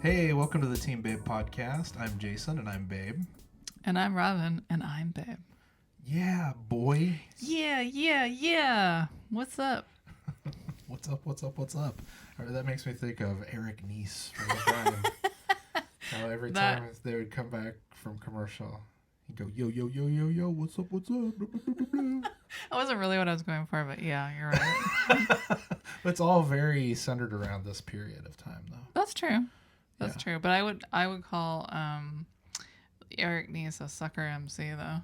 Hey, welcome to the Team Babe podcast. I'm Jason and I'm Babe. And I'm Robin and I'm Babe. Yeah, boy. Yeah. What's up? What's up? That makes me think of Eric Nies from the band. How every time they would come back from commercial, he'd go, yo, what's up? That wasn't really what I was going for, but yeah, you're right. It's all very centered around this period of time, though. That's true. That's true. But I would call Eric Nies a sucker MC, though.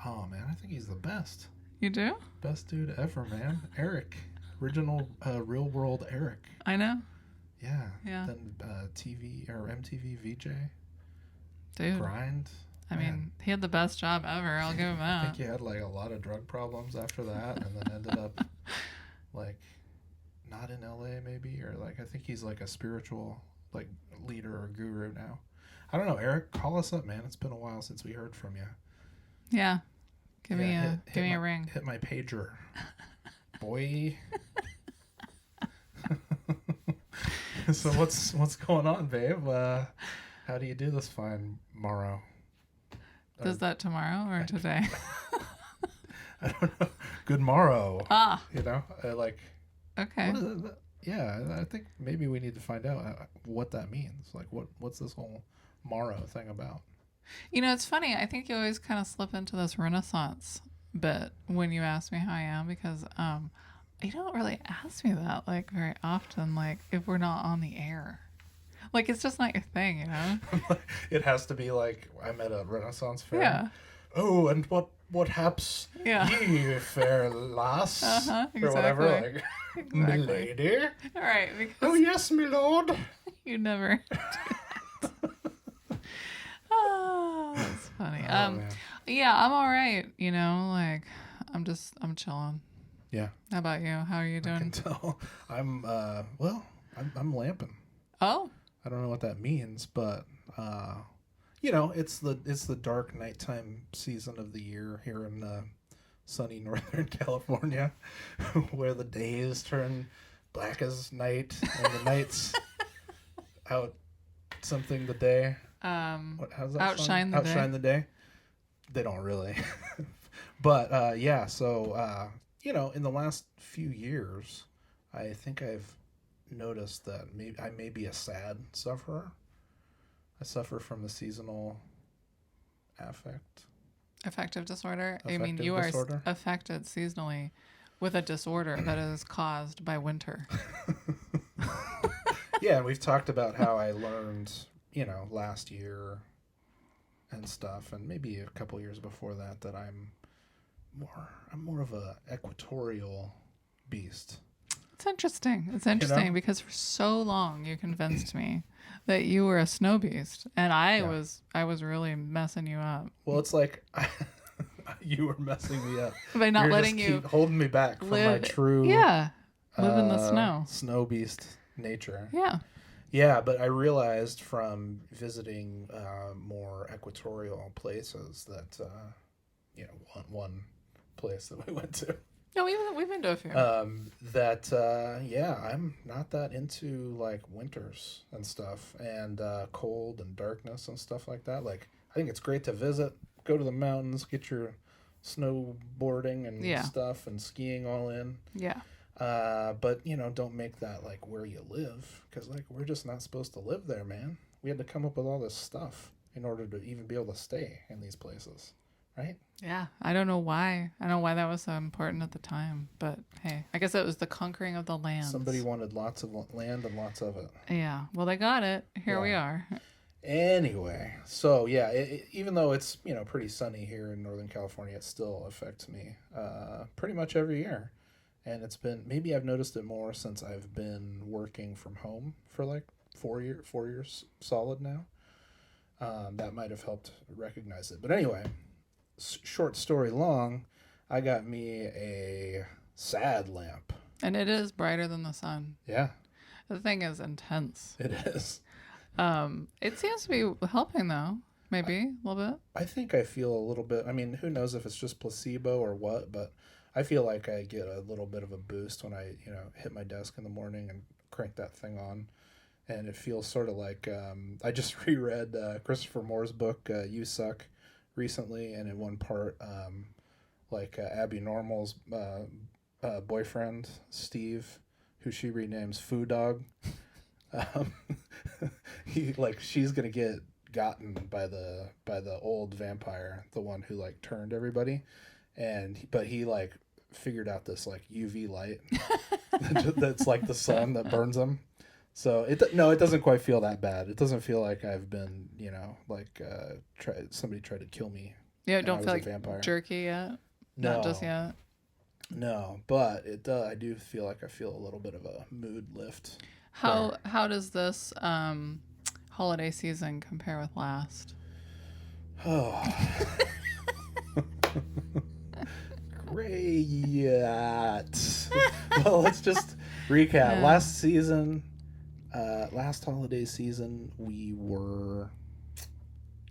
Oh, man, I think he's the best. You do? Best dude ever, man. Eric. Original real world Eric. I know. Yeah. Yeah. Then TV or MTV VJ. Dude. Grind. I mean, he had the best job ever. I'll give him that. I think he had like a lot of drug problems after that, and then ended up like not in LA maybe, or like I think he's like a spiritual like leader or guru now. I don't know, Eric. Call us up, man. It's been a while since we heard from you. Yeah. Give me a ring. Hit my pager, boy. So what's going on, babe? How do you do this fine morrow? Does that tomorrow or today? I don't know. Good morrow. Ah. You know, like. Okay. Yeah, I think maybe we need to find out what that means. Like, what's this whole morrow thing about? You know, it's funny. I think you always kind of slip into this Renaissance bit when you ask me how I am, because you don't really ask me that like very often. Like if we're not on the air, like it's just not your thing, you know. It has to be like I'm at a Renaissance fair. Yeah. Oh, and what haps ye, fair lass, exactly. or whatever. Like, exactly. Milady. All right. Because Oh yes, my lord. you never. Oh, that's funny. Man. Yeah, I'm all right. You know, like I'm chilling. Yeah. How about you? How are you doing? I can tell. I'm I'm lamping. Oh. I don't know what that means, but you know, it's the dark nighttime season of the year here in sunny Northern California, where the days turn black as night and the nights out something the day. How's that outshine song? the Outshine day. the day. They don't really, but yeah. So you know, in the last few years, I think I've noticed that I may be a sad sufferer. I suffer from the seasonal Affective disorder. I Affective mean, you disorder? are affected seasonally with a disorder that is caused by winter. Yeah, and we've talked about how I learned, you know, last year and stuff, and maybe a couple years before that I'm more of a equatorial beast. It's interesting. It's interesting, you know? Because for so long you convinced me that you were a snow beast, and I was really messing you up. Well, it's like you were messing me up by not letting you keep holding me back from my true live in the snow beast nature. Yeah, but I realized from visiting more equatorial places that you know, one place that we went to. No, we've been to a few. I'm not that into like winters and stuff, and cold and darkness and stuff like that. Like, I think it's great to visit, go to the mountains, get your snowboarding and stuff and skiing all in. Yeah. But you know, don't make that like where you live, because like we're just not supposed to live there, man. We had to come up with all this stuff in order to even be able to stay in these places. Right? Yeah. I don't know why. I don't know why that was so important at the time. But hey, I guess it was the conquering of the land. Somebody wanted lots of land and lots of it. Yeah. Well, they got it. Here we are. Anyway, so yeah, even though it's, you know, pretty sunny here in Northern California, it still affects me pretty much every year. And it's been, maybe I've noticed it more since I've been working from home for like 4 years solid now. That might have helped recognize it. But anyway, short story long, I got me a sad lamp. And it is brighter than the sun. Yeah. The thing is intense. It is. It seems to be helping though. Maybe a little bit. I think I feel a little bit, I mean, who knows if it's just placebo or what, but I feel like I get a little bit of a boost when I, you know, hit my desk in the morning and crank that thing on. and it feels sort of like I just reread Christopher Moore's book You Suck recently, and in one part, Abby Normal's boyfriend Steve, who she renames Foo Dog, um, she's gonna get gotten by the old vampire, the one who like turned everybody, but he like figured out this like UV light that's like the sun that burns them. So it doesn't quite feel that bad. It doesn't feel like I've been, somebody tried to kill me. Yeah, don't feel like vampire. jerky yet. No, not just yet. No, but I do feel like I feel a little bit of a mood lift. How does this holiday season compare with last? Oh. Great. Well, let's just recap. Yeah. Last holiday season, we were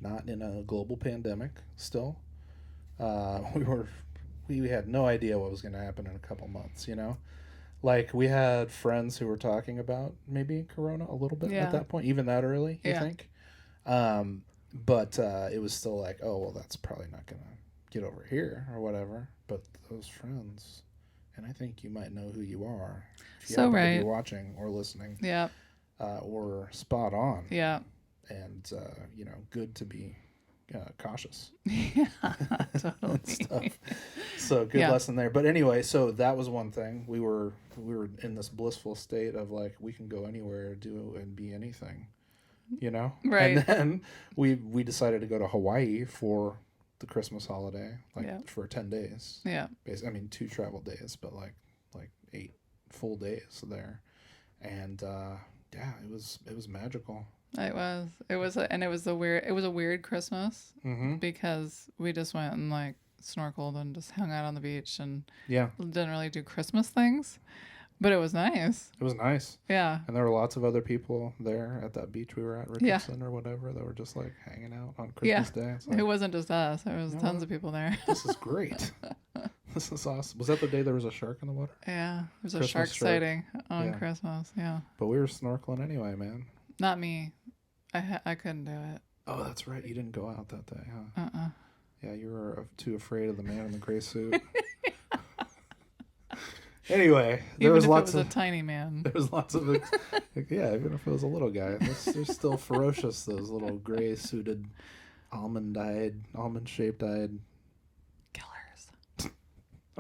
not in a global pandemic still. We had no idea what was going to happen in a couple months, Like, we had friends who were talking about maybe Corona a little bit at that point, even that early, you think? But it was still like, oh, well, that's probably not going to get over here or whatever. But those friends, and I think you might know who you are if you happen to be watching or listening. Yeah. Were spot on. Yeah. And, good to be cautious. Yeah, totally. Stuff. So good lesson there. But anyway, so that was one thing. We were in this blissful state of like, we can go anywhere, do and be anything, Right. And then we decided to go to Hawaii for the Christmas holiday, for 10 days. Yeah. 2 travel days, but like 8 full days there. And it was magical. It was a weird Christmas because we just went and like snorkeled and just hung out on the beach and didn't really do Christmas things, but it was nice. It was nice. Yeah. And there were lots of other people there at that beach we were at, Richardson or whatever, that were just like hanging out on Christmas Day. It's like, it wasn't just us. There was tons of people there. This is great. This is awesome. Was that the day there was a shark in the water? Yeah. There was a shark sighting on Christmas. Yeah. But we were snorkeling anyway, man. Not me. I couldn't do it. Oh, that's right. You didn't go out that day, huh? Yeah, you were too afraid of the man in the gray suit. Anyway, there was lots of... a tiny man. There was lots of... even if it was a little guy. They're still ferocious, those little gray suited, almond-shaped eyed... Killers.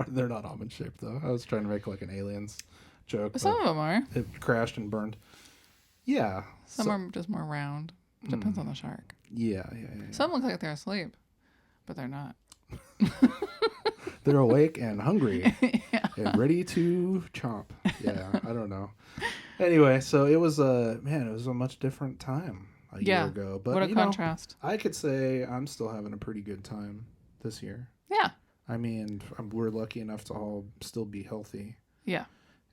They're not almond-shaped, though. I was trying to make like an Aliens joke. But some of them are. It crashed and burned. Yeah. Some are just more round. Depends on the shark. Yeah. Some look like they're asleep, but they're not. They're awake and hungry and ready to chomp. Yeah, I don't know. Anyway, so it was a much different time a year ago. But what a contrast. I could say I'm still having a pretty good time this year. Yeah. I mean, we're lucky enough to all still be healthy. Yeah.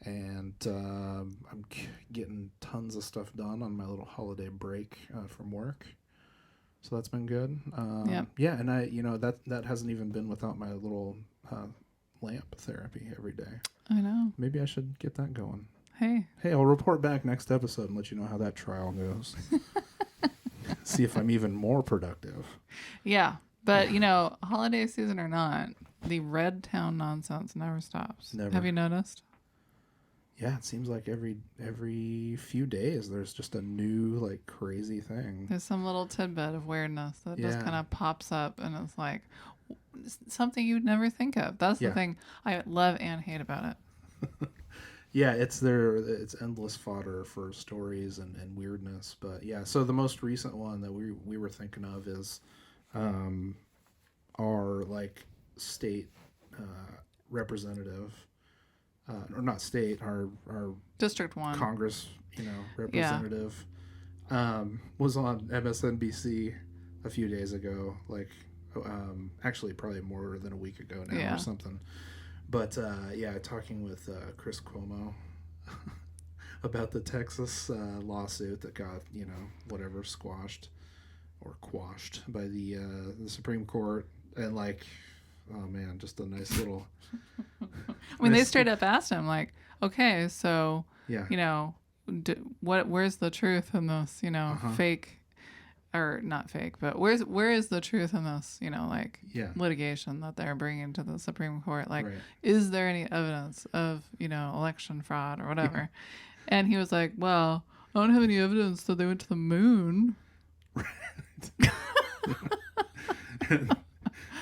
And I'm getting tons of stuff done on my little holiday break from work. So that's been good. Yeah, and I, that hasn't even been without my little lamp therapy every day. I know. Maybe I should get that going. Hey, I'll report back next episode and let you know how that trial goes. See if I'm even more productive. Yeah, but holiday season or not, the Reddtown nonsense never stops. Never. Have you noticed? Yeah, it seems like every few days there's just a new like crazy thing. There's some little tidbit of weirdness that just kind of pops up, and it's like something you'd never think of. That's the thing I love and hate about it. Yeah, it's endless fodder for stories and weirdness. But yeah, so the most recent one that we were thinking of is our like state representative. Or not state, our District 1 Congress, representative, was on MSNBC a few days ago, actually probably more than a week ago now or something. But talking with Chris Cuomo about the Texas lawsuit that got squashed or quashed by the Supreme Court, and oh man, just a nice little. I mean, they straight up asked him, like, okay, so, where's the truth in this, fake or not fake, but where is the truth in this, like litigation that they're bringing to the Supreme Court? Like, is there any evidence of, election fraud or whatever? And he was like, well, I don't have any evidence that they went to the moon.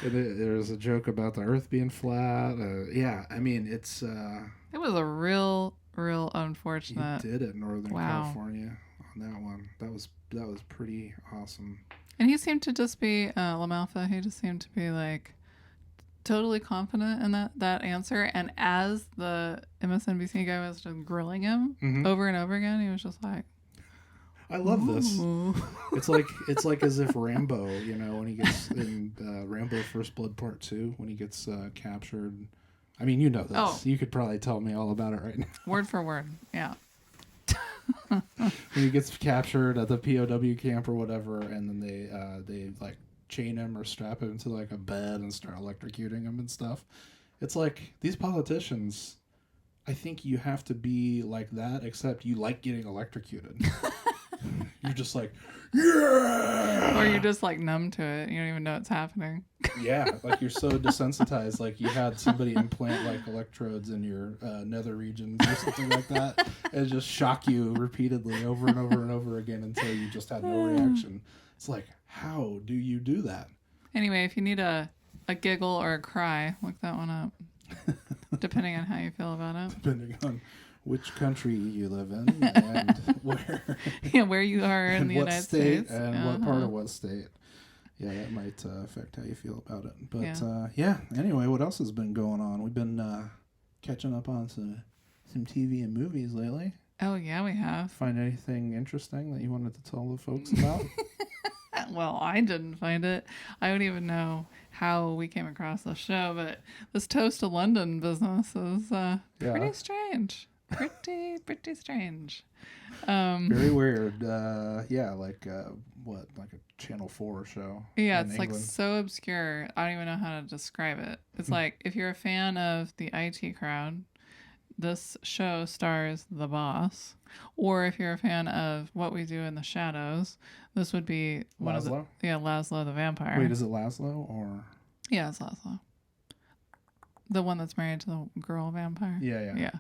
There's a joke about the Earth being flat. I mean, it's... it was a real unfortunate... He did it in Northern California on that one. That was pretty awesome. And he seemed to just be, LaMalfa, he just seemed to be, like, totally confident in that answer. And as the MSNBC guy was just grilling him over and over again, he was just like... I love this. It's like as if Rambo, when he gets in Rambo First Blood Part 2, when he gets captured. I mean, this. Oh. You could probably tell me all about it right now. Word for word, yeah. When he gets captured at the POW camp or whatever, and then they like chain him or strap him to like a bed and start electrocuting him and stuff. It's like these politicians. I think you have to be like that, except you like getting electrocuted. You're just like, yeah! Or you're just like numb to it. You don't even know it's happening. Yeah, like you're so desensitized. Like you had somebody implant like electrodes in your nether regions or something like that. And just shock you repeatedly over and over and over again until you just had no reaction. It's like, how do you do that? Anyway, if you need a giggle or a cry, look that one up. Depending on how you feel about it. Depending on which country you live in and where. Yeah, where you are in the United States. And what part of what state. Yeah, that might affect how you feel about it. But anyway, what else has been going on? We've been catching up on some TV and movies lately. Oh, yeah, we have. Find anything interesting that you wanted to tell the folks about? Well, I didn't find it. I don't even know how we came across the show, but this Toast to London business is pretty strange. Pretty strange. Very weird. Like a Channel 4 show. Yeah, it's England. Like so obscure. I don't even know how to describe it. It's like if you're a fan of the IT Crowd, this show stars the boss. Or if you're a fan of What We Do in the Shadows, this would be Laszlo? Laszlo the vampire. Wait, is it Laszlo or? Yeah, it's Laszlo. The one that's married to the girl vampire. Yeah.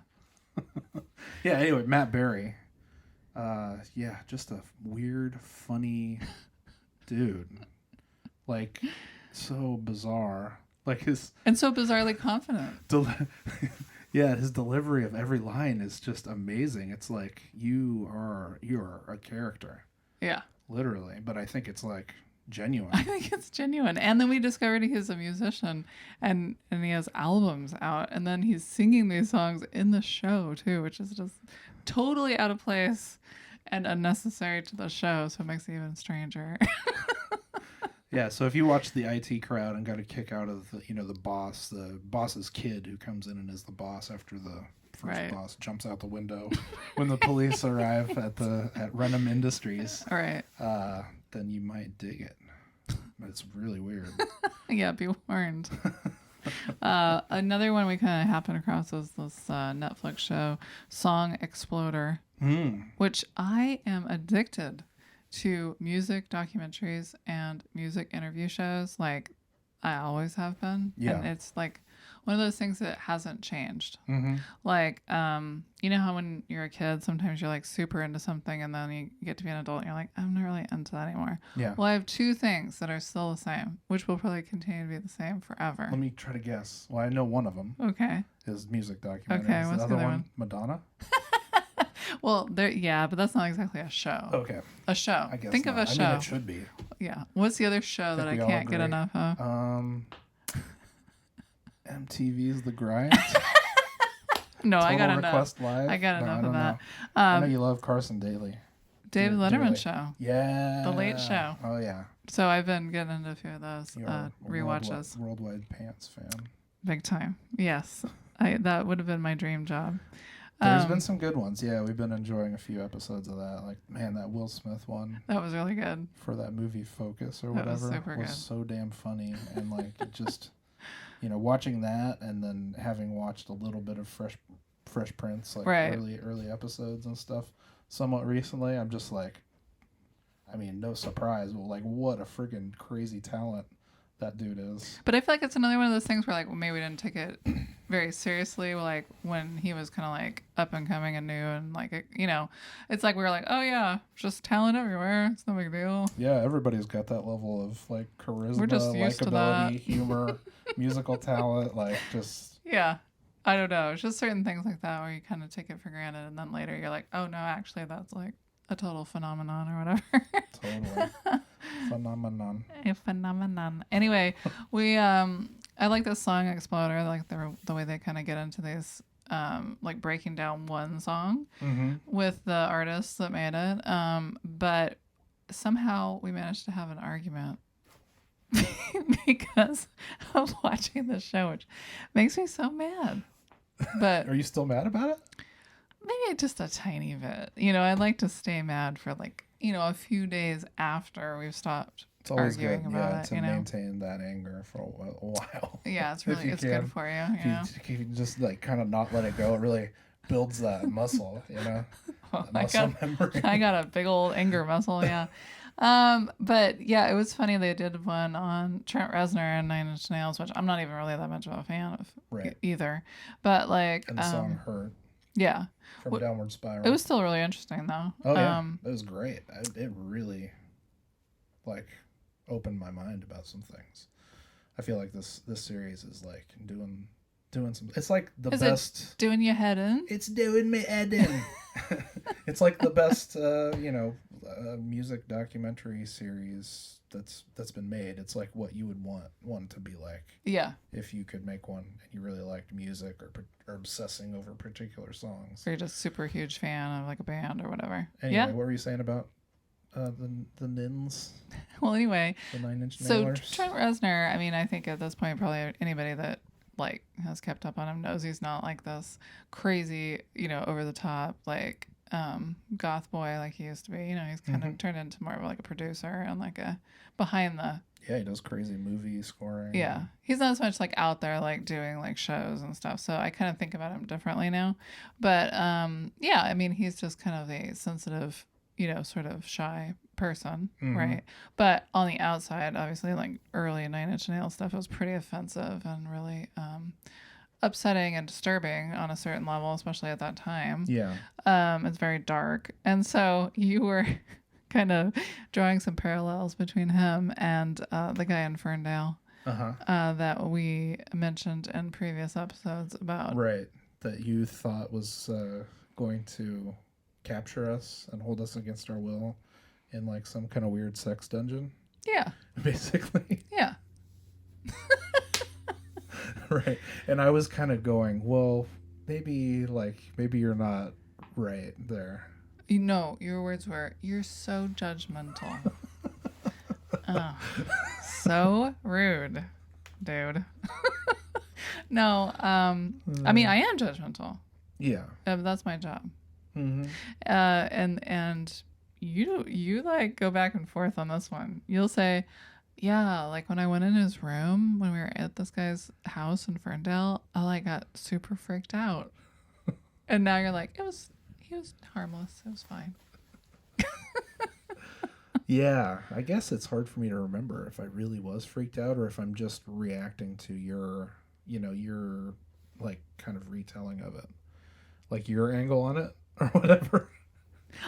Yeah, anyway, Matt Berry. Just a weird, funny dude. Like, so bizarre. And so bizarrely confident. His delivery of every line is just amazing. It's like you are a character. Yeah. Literally. But I think it's like genuine. I think it's genuine. And then we discovered he's a musician and he has albums out, and then he's singing these songs in the show too, which is just totally out of place and unnecessary to the show, so it makes it even stranger. Yeah, so if you watch the IT Crowd and got a kick out of the boss's kid who comes in and is the boss after the first boss jumps out the window when the police arrive at Renham Industries, right? Then you might dig it. But it's really weird. Yeah, be warned. Another one we kind of happened across was this Netflix show, Song Exploder, which I am addicted to music documentaries and music interview shows. Like, I always have been. Yeah. And it's like one of those things that hasn't changed. Mm-hmm. Like, you know how when you're a kid, sometimes you're like super into something and then you get to be an adult and you're like, I'm not really into that anymore. Yeah. Well, I have two things that are still the same, which will probably continue to be the same forever. Let me try to guess. Well, I know one of them. Okay. Is music documentaries. Okay, what's the other one? Madonna? Well, but that's not exactly a show. Okay. A show. I guess Think not. of a show. I mean, it should be. Yeah. What's the other show that I can't get enough of? MTV's The Grind. No, Total I got Request enough. Live? I got enough of that. I know you love Carson Daly. David Letterman show. Yeah. The Late Show. Oh, yeah. So I've been getting into a few of those rewatches. Worldwide Pants fan. Big time. Yes. That would have been my dream job. There's been some good ones. Yeah, we've been enjoying a few episodes of that. Like, man, that Will Smith one. That was really good. For that movie Focus or that whatever. Was so damn funny. And, like, it just, watching that and then having watched a little bit of Fresh Prince, like early episodes and stuff. somewhat recently. I'm just like, I mean, no surprise, but like, what a freaking crazy talent that dude is. But I feel like it's another one of those things where like maybe we didn't take it very seriously. Like when he was kind of like up and coming and new, and like it's like we were like, oh yeah, just talent everywhere. It's no big deal. Yeah, everybody's got that level of like charisma, We're just used to that. likability, humor, musical talent, like just. Yeah. I don't know. It's just certain things like that where you kind of take it for granted, and then later you're like, oh no, actually that's like a total phenomenon or whatever. Totally. Phenomenon. A phenomenon. Anyway, I like this song Exploder, like the way they kind of get into these like breaking down one song with the artists that made it. But somehow we managed to have an argument because of watching the show, which makes me so mad. But are you still mad about it? Maybe just a tiny bit. I'd like to stay mad for like, a few days after we've stopped It's always arguing good, about to maintain that anger for a while. Yeah, it's really good for you. If you can just like kind of not let it go, it really builds that muscle, Well, muscle memory. I got a big old anger muscle, yeah. But yeah, it was funny. They did one on Trent Reznor and Nine Inch Nails, which I'm not even really that much of a fan of either. But like, and the song Hurt. Yeah. From Downward Spiral. It was still really interesting though. Oh yeah, it was great. It really, like, opened my mind about some things. I feel like this series is like doing some. It's like the best. It doing your head in? It's doing me head in. It's like the best, music documentary series that's been made. It's like what you would want one to be like. Yeah. If you could make one and you really liked music or obsessing over particular songs. Or you're just super huge fan of like a band or whatever. Anyway, yeah. What were you saying about the Nins? Well, anyway. The Nine Inch So Nailers? Trent Reznor, I mean, I think at this point probably anybody that like has kept up on him knows he's not like this crazy, over the top like goth boy like he used to be. He's kind of turned into more of like a producer and like a behind the. Yeah, he does crazy movie scoring. Yeah, he's not as much like out there like doing like shows and stuff. So I kind of think about him differently now. But yeah, I mean, he's just kind of a sensitive, sort of shy person, right? But on the outside, obviously, like early Nine Inch Nails stuff was pretty offensive and really upsetting and disturbing on a certain level, especially at that time. Yeah. It's very dark. And so you were kind of drawing some parallels between him and the guy in Ferndale that we mentioned in previous episodes about. Right. That you thought was going to capture us and hold us against our will in like some kind of weird sex dungeon. Yeah. Basically. Yeah. Right. And I was kind of going, well, maybe you're not right there. Your words were, "You're so judgmental." Oh, so rude, dude. No, I mean, I am judgmental. Yeah. That's my job. Mm-hmm. And you like go back and forth on this one. You'll say, yeah, like when I went in his room when we were at this guy's house in Ferndale, I like got super freaked out. And now you're like, he was harmless. It was fine. Yeah, I guess it's hard for me to remember if I really was freaked out or if I'm just reacting to your like kind of retelling of it. Like your angle on it or whatever.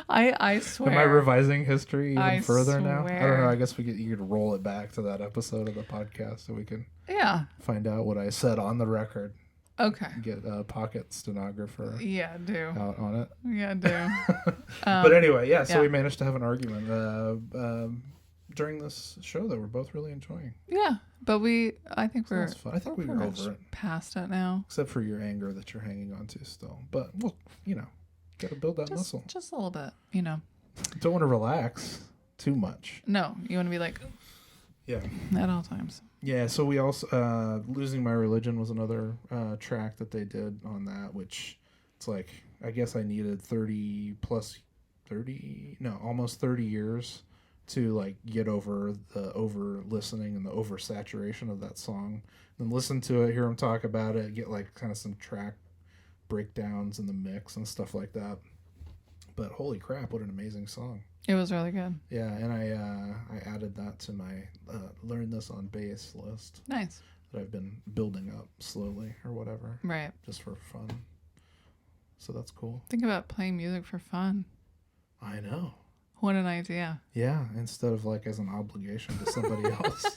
I swear. Am I revising history even further now? I don't know. I guess you could roll it back to that episode of the podcast so we can find out what I said on the record. Okay. Get a pocket stenographer. Yeah, do. Out on it. Yeah, do. But anyway, so we managed to have an argument during this show that we're both really enjoying. Yeah, but I think we're over it. Past it now. Except for your anger that you're hanging on to still. But, well, got to build that muscle. Just a little bit, Don't want to relax too much. No, you want to be like... Yeah. At all times. Yeah, so we also... Losing My Religion was another track that they did on that, which it's like, I guess I needed almost 30 years to like get over the over-listening and the over-saturation of that song. Then listen to it, hear him talk about it, get like kind of some track breakdowns in the mix and stuff like that. But holy crap, what an amazing song. It was really good. Yeah, and I added that to my learn this on bass list Nice. that I've been building up slowly or whatever, Right. just for fun. So that's cool. Think about playing music for fun. I know. What an idea. Yeah, instead of like as an obligation to somebody else.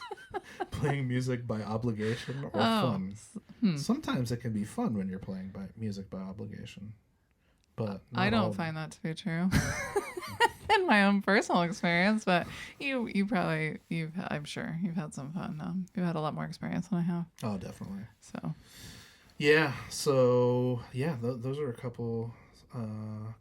Playing music by obligation or fun. Sometimes it can be fun when you're playing music by obligation. But I don't find that to be true. In my own personal experience, but I'm sure you've had some fun. You've had a lot more experience than I have. Oh, definitely. So those are a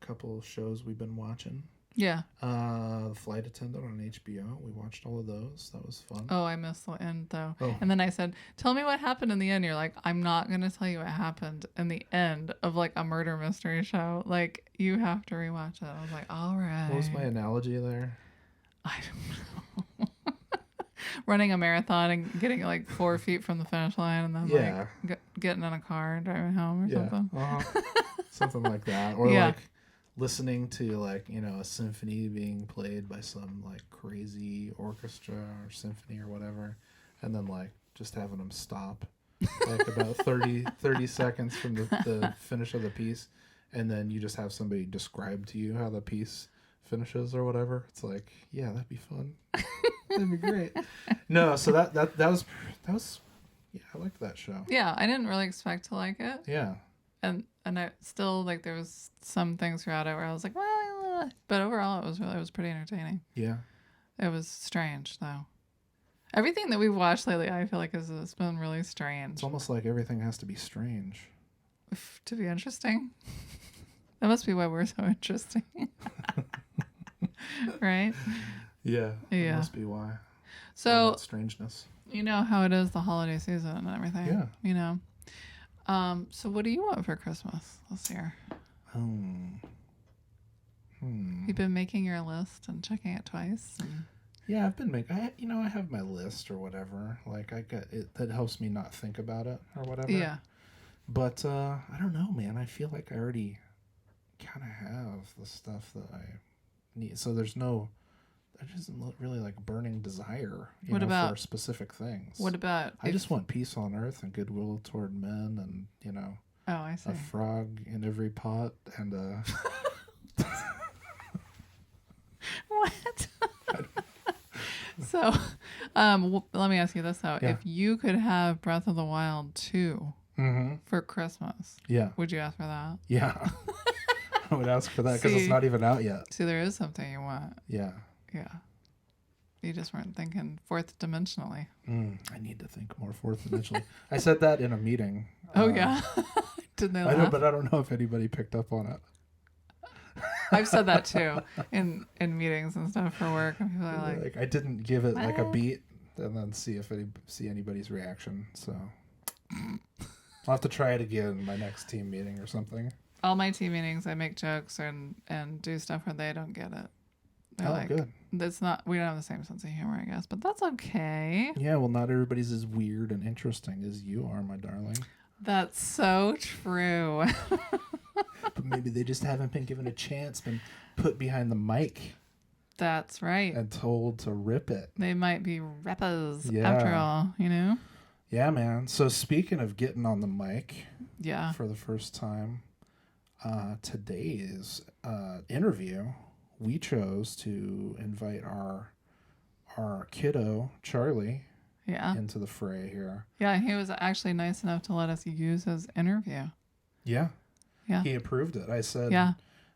couple shows we've been watching. Yeah. The Flight Attendant on HBO. We watched all of those. That was fun. Oh, I missed the end though. Oh. And then I said, "Tell me what happened in the end." You're like, "I'm not gonna tell you what happened in the end of like a murder mystery show. Like you have to rewatch it." I was like, "All right." What was my analogy there? I don't know. Running a marathon and getting like 4 feet from the finish line, and then like getting in a car and driving home or something. Something like that, or Yeah. like listening to like a symphony being played by some like crazy orchestra or symphony or whatever, and then like just having them stop like about 30 seconds from the finish of the piece, and then you just have somebody describe to you how the piece finishes or whatever. It's like, yeah, that'd be fun. That'd be great. No, so that was yeah, I liked that show. Yeah, I didn't really expect to like it. Yeah. And I still like there was some things throughout it where I was like, well, but overall it was pretty entertaining. Yeah. It was strange though. Everything that we've watched lately, I feel like it's been really strange. It's almost like everything has to be strange to be interesting. That must be why we're so interesting. Right? Yeah. Yeah. That must be why. So strangeness. You know how it is the holiday season and everything. Yeah. You know. So what do you want for Christmas this year? You've been making your list and checking it twice. Yeah, I've been making. I have my list or whatever. Like I get it. That helps me not think about it or whatever. Yeah. But I don't know, man. I feel like I already kind of have the stuff that I need. So there isn't really like burning desire. For specific things. What about? I just want peace on earth and goodwill toward men, and Oh, I see. a frog in every pot and a. What? So, let me ask you this though: If you could have Breath of the Wild 2 for Christmas, would you ask for that? Yeah, I would ask for that because it's not even out yet. See, there is something you want. Yeah. Yeah. You just weren't thinking fourth dimensionally. I need to think more fourth dimensionally. I said that in a meeting. Oh yeah. Didn't they laugh? I know, but I don't know if anybody picked up on it. I've said that too in meetings and stuff for work, and people are like I didn't give it like a beat and then see anybody's reaction. So I'll have to try it again in my next team meeting or something. All my team meetings, I make jokes and do stuff where they don't get it. They're good. That's not. We don't have the same sense of humor, I guess, but that's okay. Yeah, well, not everybody's as weird and interesting as you are, my darling. That's so true. But maybe they just haven't been given a chance, been put behind the mic. That's right. And told to rip it. They might be rappers after all, Yeah, man. So speaking of getting on the mic for the first time, today's interview, we chose to invite our kiddo, Charlie, into the fray here. Yeah, he was actually nice enough to let us use his interview. Yeah. Yeah. He approved it. I said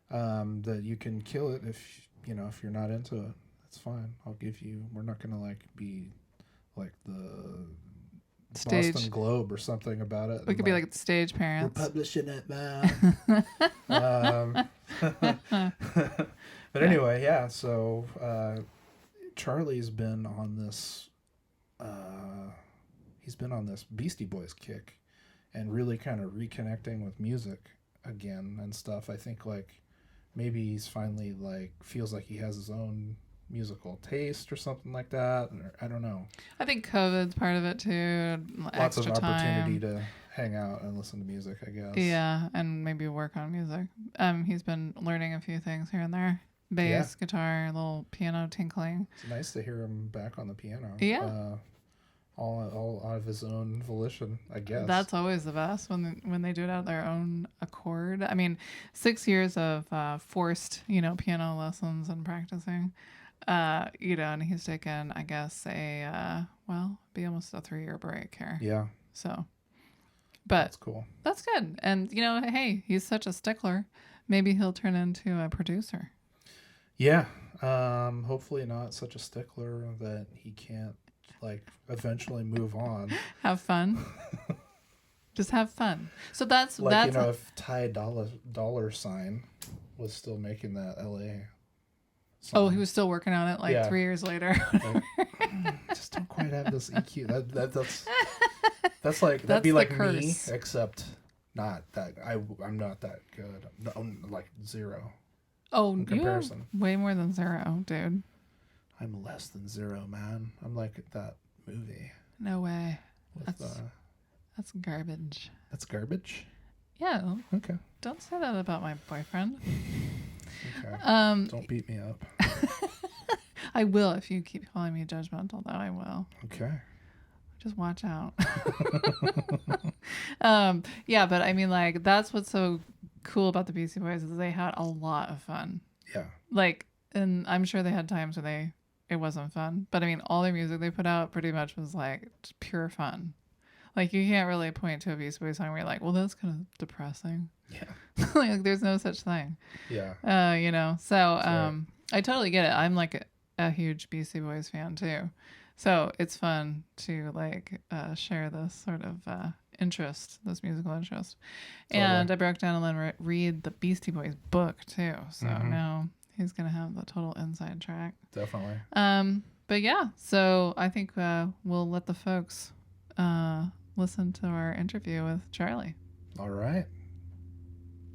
that you can kill it if you're not into it. That's fine. I'll give you. We're not gonna be like the stage Boston Globe or something about it. We could be like the stage parents. We're publishing it, man. But anyway, yeah. So Charlie's been on this. He's been on this Beastie Boys kick, and really kind of reconnecting with music again and stuff. I think maybe he's finally feels like he has his own musical taste or something like that. Or, I don't know. I think COVID's part of it too. Lots of Extra opportunity time. to hang out and listen to music, I guess. Yeah, and maybe work on music. He's been learning a few things here and there. Bass, guitar, a little piano tinkling. It's nice to hear him back on the piano. Yeah. All out of his own volition, I guess. That's always the best when they do it out of their own accord. I mean, 6 years of forced, piano lessons and practicing, and he's taken, I guess, be almost a 3-year break here. Yeah. So, but that's cool. That's good. And, hey, he's such a stickler. Maybe he'll turn into a producer. Yeah. Hopefully not such a stickler that he can't eventually move on. Have fun. Just have fun. So that's if Ty Dollar Sign was still making that LA song. Oh, he was still working on it 3 years later. Just don't quite have this EQ. That'd be like curse. Me, except not that I'm not that good. I'm like zero. Oh, in comparison. You're way more than zero, dude. I'm less than zero, man. I'm like that movie. No way. That's garbage. That's garbage? Yeah. Okay. Don't say that about my boyfriend. Okay. Don't beat me up. I will if you keep calling me judgmental, though. I will. Okay. Just watch out. Yeah, but I mean, that's what's so cool about the Beastie Boys is they had a lot of fun. Yeah. And I'm sure they had times where it wasn't fun. But I mean, all their music they put out pretty much was just pure fun. You can't really point to a Beastie Boys song where you're like, well, that's kind of depressing. Yeah. There's no such thing. Yeah. So I totally get it. I'm a huge Beastie Boys fan too. So it's fun to share this sort of interest, this musical interest. Totally. And I broke down and then read the Beastie Boys book too. So now he's going to have the total inside track. Definitely. But yeah, so I think we'll let the folks listen to our interview with Charlie. All right.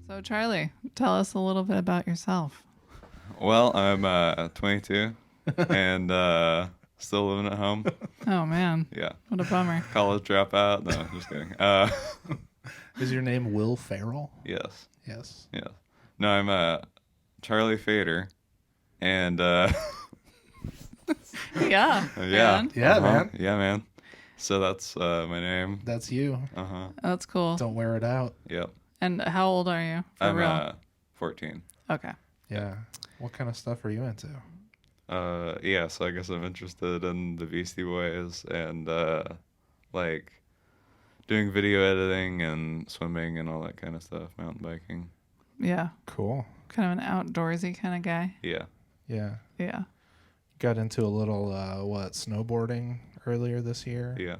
So Charlie, tell us a little bit about yourself. Well, I'm 22 and still living at home. Oh man. Yeah. What a bummer. College dropout. No, just kidding. Is your name Will Ferrell? Yes. Yes. Yeah. No, I'm Charlie Fader, and yeah. yeah, man. Yeah, man. Yeah, man. So that's my name. That's you. That's cool. Don't wear it out. Yep. And how old are you? For real? I'm 14. Okay. Yeah. What kind of stuff are you into? Yeah, so I guess I'm interested in the Beastie Boys and doing video editing and swimming and all that kind of stuff, mountain biking. Yeah. Cool. Kind of an outdoorsy kind of guy. Yeah. Yeah. Yeah. Got into a little snowboarding earlier this year. Yeah.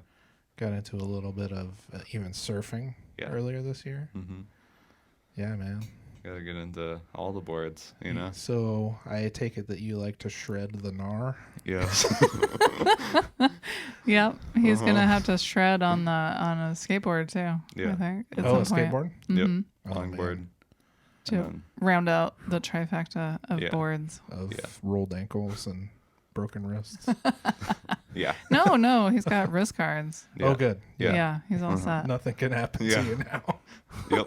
Got into a little bit of even surfing earlier this year. Mm-hmm. Yeah, man. Gotta get into all the boards, So I take it that you like to shred the gnar. Yes. Yep. He's gonna have to shred on a skateboard too. Yeah. I think. A skateboard? Mm-hmm. Yep. Longboard. To round out the trifecta of boards. Of rolled ankles and broken wrists. Yeah. No, he's got wrist guards. Yeah. Oh, good. Yeah, he's all set. Nothing can happen to you now. Yep.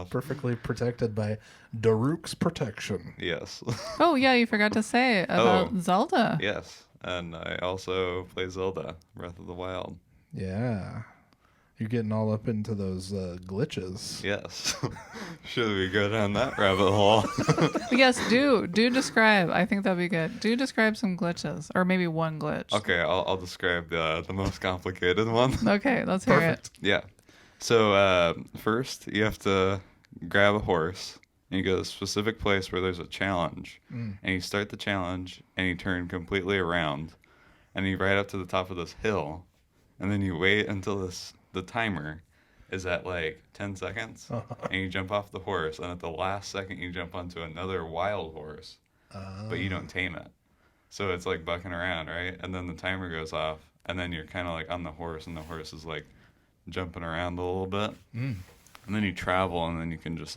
Perfectly protected by Daruk's protection. Yes. Oh, yeah, you forgot to say about Zelda. Yes. And I also play Zelda, Breath of the Wild. Yeah. You're getting all up into those glitches. Yes. Should we go down that rabbit hole? Yes, do describe. I think that'd be good. Do describe some glitches, or maybe one glitch. Okay, I'll describe the most complicated one. Okay, let's hear it. Yeah. So first, you have to grab a horse, and you go to a specific place where there's a challenge. And you start the challenge, and you turn completely around, and you ride up to the top of this hill, and then you wait until the timer is at 10 seconds, and you jump off the horse, and at the last second you jump onto another wild horse, but you don't tame it. So it's bucking around, right? And then the timer goes off, and then you're kind of on the horse, and the horse is jumping around a little bit. And then you travel, and then you can just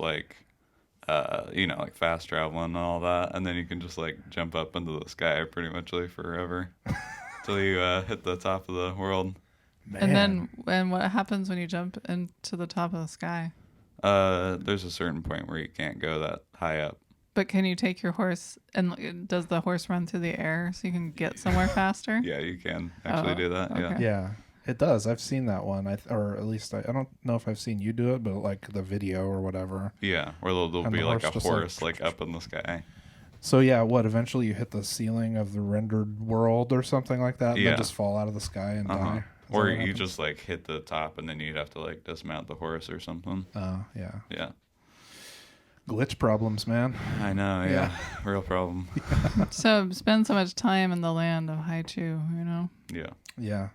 like fast traveling and all that, and then you can just like jump up into the sky pretty much like forever till you hit the top of the world. Man. And what happens when you jump into the top of the sky? There's a certain point where you can't go that high up. But can you take your horse, and does the horse run through the air so you can get somewhere faster? Yeah, you can actually do that. okay. Yeah. Yeah, it does. I've seen that one. Or at least I don't know if I've seen you do it, but like the video or whatever. Yeah, where there'll And be the like a horse just, horse like up in the sky. So yeah, what? Eventually you hit the ceiling of the rendered world or something like that, and Yeah. then just fall out of the sky and die. Is Or that what you happens? just like hit the top and then you'd have to like dismount the horse or something. Yeah. Yeah. Glitch problems, man. I know, yeah. Real problem. So spend so much time in the land of Haichu, you know? Yeah. Yeah.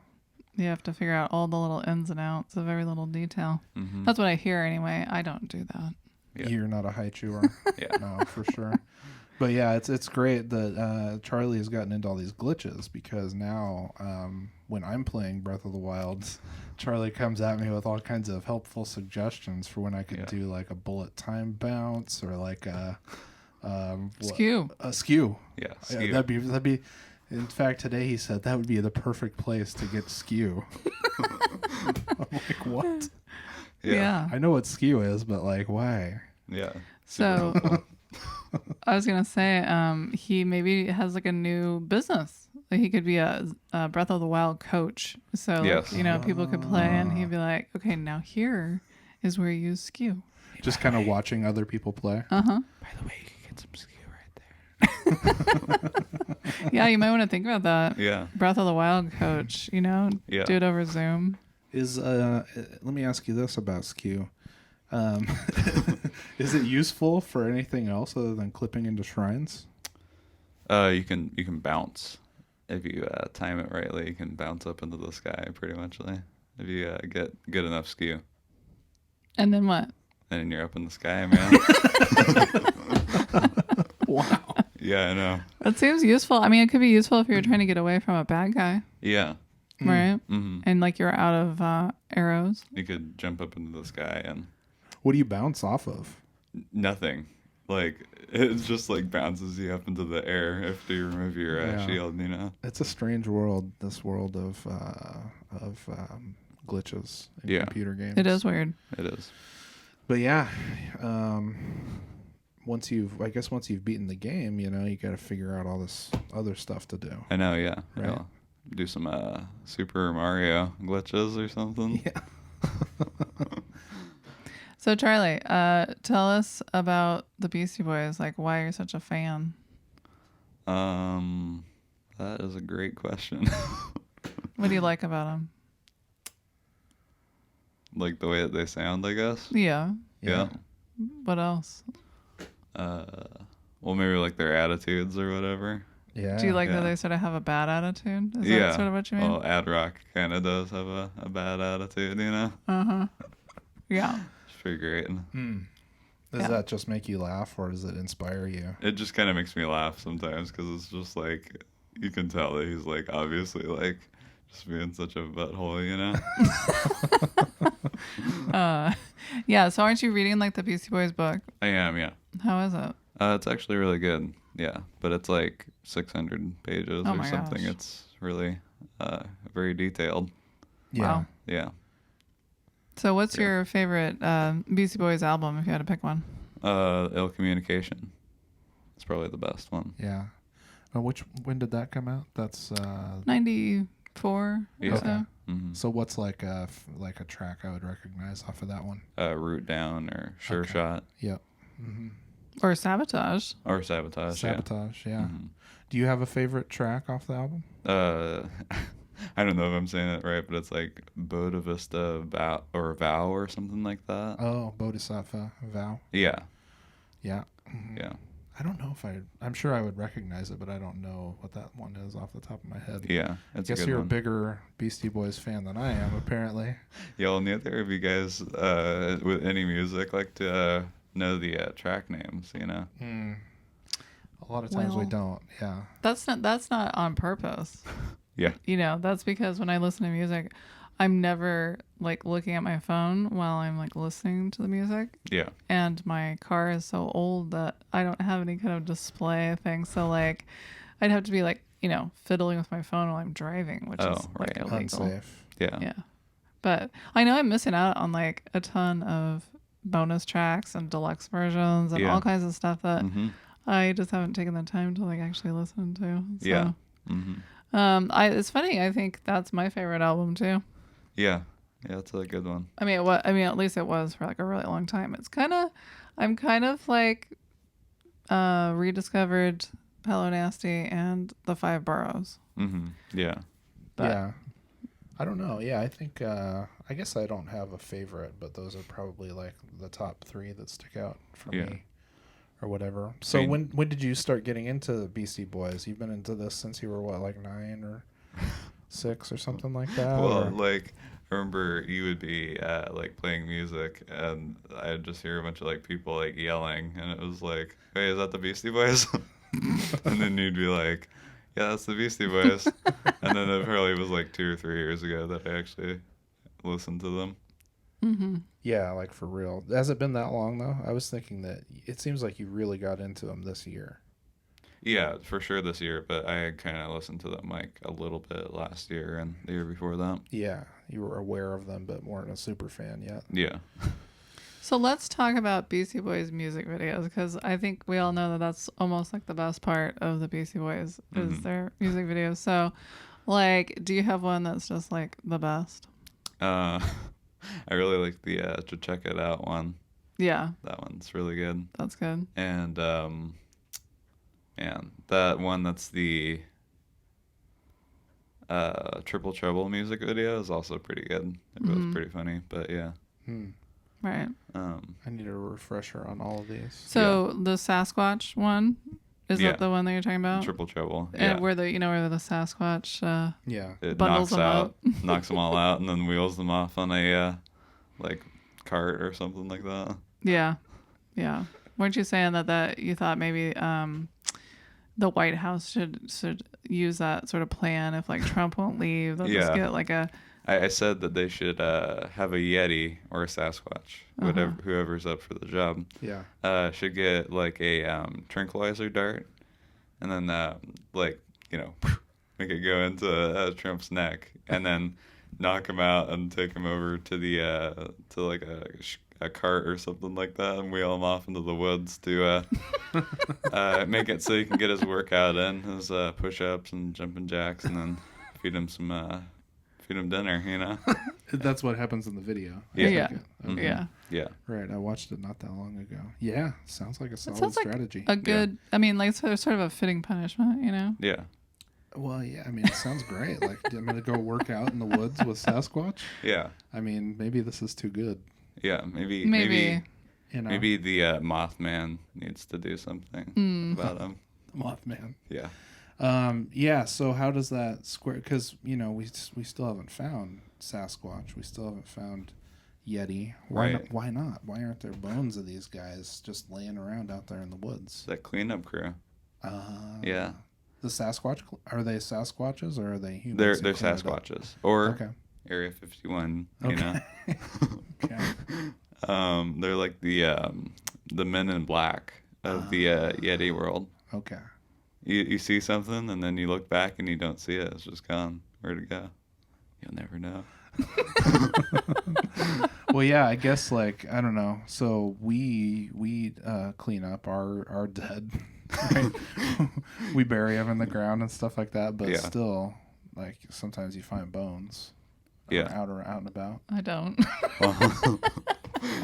You have to figure out all the little ins and outs of every little detail. Mm-hmm. That's what I hear anyway. I don't do that. Yeah. You're not a high chewer. Yeah. No, for sure. But yeah, it's great that Charlie has gotten into all these glitches because now when I'm playing Breath of the Wild, Charlie comes at me with all kinds of helpful suggestions for when I could do like a bullet time bounce or like a Skew. A skew. Yeah. Yeah, Skew. that'd be. In fact, today he said that would be the perfect place to get skew. I'm like, what? Yeah. I know what skew is, but like, why? Yeah. So I was going to say, he maybe has like a new business. Like he could be a Breath of the Wild coach. So, like, Yes. you know, people could play and he'd be like, okay, now here is where you use skew. Just kind of watching other people play. Uh-huh. By the way, you can get some skew right there. Yeah, you might want to think about that. Yeah. Breath of the Wild coach, you know? Yeah. Do it over Zoom. Let me ask you this about skew. Is it useful for anything else other than clipping into shrines? You can bounce. If you time it rightly, you can bounce up into the sky pretty much. If you get good enough skew. And then what? And then you're up in the sky, man. Wow. Yeah, I know. That seems useful. I mean, it could be useful if you're trying to get away from a bad guy, Yeah. right? Mm-hmm. And like you're out of arrows. You could jump up into the sky and What do you bounce off of? nothing. Like, it just like bounces you up into the air after you remove your Yeah. shield, you know? It's a strange world. This world of glitches in Yeah. computer games. It is weird. It is. But yeah, once you've beaten the game, you know, you got to figure out all this other stuff to do. I know, yeah. Right. Yeah. Do some Super Mario glitches or something. Yeah. So Charlie, tell us about the Beastie Boys. Like, why you're such a fan? That is a great question. What do you like about them? Like the way that they sound, I guess. Yeah. Yeah. What else? Well, maybe like their attitudes or whatever. Yeah. Do you like Yeah. that they sort of have a bad attitude? Is Yeah. that sort of what you mean? Well, Ad Rock kind of does have a bad attitude, you know? Uh-huh. Yeah. It's pretty great. Does Yeah. that just make you laugh, or does it inspire you? It just kind of makes me laugh sometimes because it's just like, you can tell that he's like obviously like just being such a butthole, you know? Yeah. So aren't you reading like the Beastie Boys book? I am, yeah. How is it? It's actually really good. Yeah, but it's like 600 pages Oh or my something. gosh. It's really very detailed. Wow. Yeah. So what's your favorite Beastie Boys album if you had to pick one? Ill Communication. It's probably the best one. Yeah. When did that come out? That's 94 Yeah. or so. Mm-hmm. so. What's like a track I would recognize off of that one? Root Down or Sure Okay. Shot Yep. Mm-hmm. Or Sabotage. or Sabotage. Sabotage. Yeah. Mhm. Do you have a favorite track off the album? I don't know if I'm saying it right, but it's like Bodavista Vow or something like that. Oh, Bodhisattva Vow. Yeah. Yeah. Mhm. Yeah. I don't know if I'm sure I would recognize it, but I don't know what that one is off the top of my head. Yeah. It's Guess a good you're one. a bigger Beastie Boys fan than I am, apparently. Yeah, well, neither of you guys with any music like to know the track names, you know? A lot of times we Well- don't. Yeah. That's not on purpose. Yeah. You know, that's because when I listen to music, I'm never like looking at my phone while I'm like listening to the music. Yeah. And my car is so old that I don't have any kind of display thing. So like I'd have to be like, fiddling with my phone while I'm driving, which is like illegal. Unsafe. Yeah. Yeah. But I know I'm missing out on like a ton of bonus tracks and deluxe versions and all kinds of stuff that I just haven't taken the time to like actually listen to. So, Yeah. It's funny. I think that's my favorite album too. Yeah. Yeah, that's a good one. I mean, at least it was for like a really long time. I'm kind of like rediscovered Hello Nasty and the Five Boroughs. Yeah. But, yeah. I don't know. Yeah, I think I guess I don't have a favorite, but those are probably like the top 3 that stick out for me, or whatever. So when did you start getting into the Beastie Boys? You've been into this since you were what, like 9 or 6 or something like that? Well, or? like I remember you would be like playing music, and I'd just hear a bunch of like people like yelling, and it was like, "Hey, is that the Beastie Boys?" And then you'd be like, "Yeah, that's the Beastie Boys." And then it probably was like 2 or 3 years ago that I actually listened to them. Yeah, like for real. Has it been that long though? I was thinking that it seems like you really got into them this year. Yeah, for sure this year, but I kind of listened to them like a little bit last year and the year before that. Yeah, you were aware of them, but weren't a super fan yet. Yeah. So let's talk about Beastie Boys music videos, because I think we all know that that's almost like the best part of the Beastie Boys is their music videos. So, like, do you have one that's just like the best? I really like the to check it out one. Yeah, That one's really good. that's good. And man, that one that's the Triple Trouble music video is also pretty good. They're both pretty funny, but yeah. Right. I need a refresher on all of these. So the Sasquatch one, is that the one that you're talking about? Triple Trouble. And where the It Sasquatch bundles knocks them out, out. knocks them all out, and then wheels them off on a like cart or something like that. Yeah. Weren't you saying that you thought maybe the White House should use that sort of plan if like Trump won't leave? They'll just get like a. I said that they should have a Yeti or a Sasquatch, whoever's up for the job. Yeah. Should get like a tranquilizer dart, and then make it go into Trump's neck, and then knock him out and take him over to the to like a cart or something like that, and wheel him off into the woods to make it so he can get his workout in, his push-ups and jumping jacks, and then feed him dinner, That's what happens in the video. Yeah. Okay. Yeah. Right. I watched it not that long ago. Yeah. Sounds like a solid sounds like strategy. A good, I mean, like sort of a fitting punishment, Yeah. Well, yeah. I mean, it sounds great. Like, I'm going to go work out in the woods with Sasquatch. Yeah. I mean, maybe this is too good. Yeah. Maybe. You know? Maybe the Mothman needs to do something about him. Mothman. Yeah. Yeah. So how does that square? Because we still haven't found Sasquatch. We still haven't found Yeti. Why not? Why aren't there bones of these guys just laying around out there in the woods? That cleanup crew. Yeah. The Sasquatch, are they Sasquatches or are they humans? They're Sasquatches or Okay. Area 51. Okay. Okay. They're like the Men in Black of the Yeti world. Okay. You see something and then you look back and you don't see it. It's just gone. Where'd it go? You'll never know. Well, yeah, I guess like I don't know. So we clean up our dead. Right? We bury them in the ground and stuff like that. But still, like sometimes you find bones. Out and about. I don't.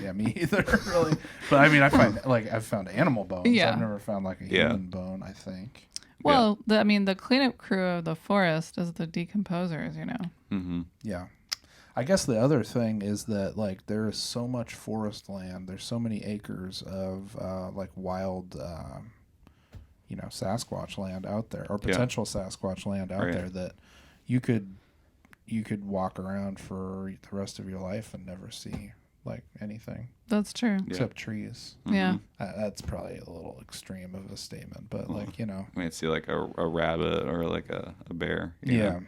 Yeah, me either, really. But I mean, I've found animal bones. Yeah. I've never found like a human bone, I think. Well, the cleanup crew of the forest is the decomposers, Mm-hmm. Yeah. I guess the other thing is that like there is so much forest land. There's so many acres of like wild, Sasquatch land out there, or potential Sasquatch land out there that you could walk around for the rest of your life and never see like anything. That's true. Except trees. Mm-hmm. Yeah. That's probably a little extreme of a statement, but You might see like a rabbit or like a bear. you know?